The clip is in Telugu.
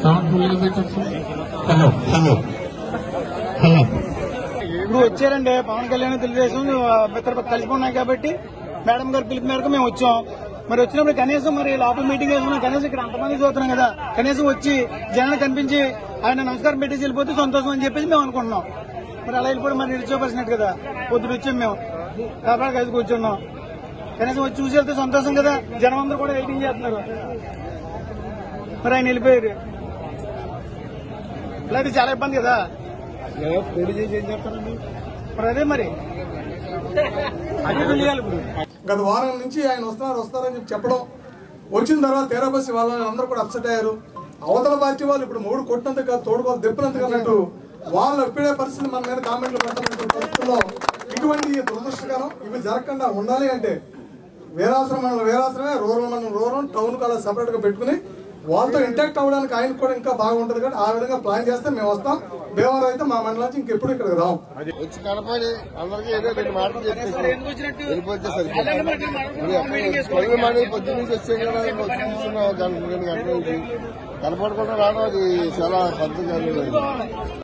హలో హలో హలో ఇప్పుడు వచ్చారండి పవన్ కళ్యాణ్ తెలుగుదేశం మిత్ర కలిసి ఉన్నాయి కాబట్టి మేడం గారు పిలుపు మేరకు మేము వచ్చాం. మరి వచ్చినప్పుడు కనీసం మరి లోపల మీటింగ్ వేసుకున్నాం, కనీసం ఇక్కడ అంతమంది చూస్తున్నాం కదా, కనీసం వచ్చి జనాన్ని కనిపించి ఆయన నమస్కారం పెట్టేసి వెళ్ళిపోతే సంతోషం అని చెప్పేసి మేము అనుకుంటున్నాం. మరి అలా వెళ్ళిపోవడం మరి నిలిచిపోసినట్టు కదా, పొద్దున వచ్చాం మేము కాబట్టి కలిసి కూర్చున్నాం. కనీసం వచ్చి చూసి వెళ్తే సంతోషం కదా, జనం అందరూ కూడా వెయిటింగ్ చేస్తున్నారు. మరి ఆయన వెళ్ళిపోయారు, ఇలాంటి చాలా ఇబ్బంది కదా. పోటీ చేసి ఏం చెప్తారండి మరి అదే మరి అది తెలియాలి. ఇప్పుడు గత వారం నుంచి ఆయన వస్తారని చెప్పడం, వచ్చిన తర్వాత తెరాబస్సి వాళ్ళని అందరూ కూడా అప్సెట్ అయ్యారు. అవతల పార్టీ వాళ్ళు ఇప్పుడు మూడు కొట్టినంతగా తోడుకోవాలి దెబ్బనంతగా అన్నట్టు వాళ్ళు ఎప్పుడే పరిస్థితి మన మీద కామెంట్లు పెట్టాలంటే పరిస్థితుల్లో ఇటువంటి దురదృష్టకరం. ఇవి జరగకుండా ఉండాలి అంటే వీరాశ్రమం మండలం వీరాశ్రమే, రూరల్ మండలం రూరల్, టౌన్ కాల సపరేట్ గా పెట్టుకుని వాళ్ళతో ఇంటాక్ట్ అవ్వడానికి ఆయనకు కూడా ఇంకా బాగుంటుంది. కాబట్టి ఆ విధంగా ప్లాన్ చేస్తే మేము వస్తాం. భీమవరం అయితే మా మండలం నుంచి ఇంకెప్పుడు ఇక్కడికి రాం. వచ్చి కనపడి అందరికీ ఏదో రెండు మాటలు చెప్పేసి వెళ్ళిపోతే సరిపోతుంది. పొద్దున్న నుంచి వచ్చే కదా వచ్చి 2 గంటల నుంచి కనపడకుండా రావడం అది చాలా పద్ధతి.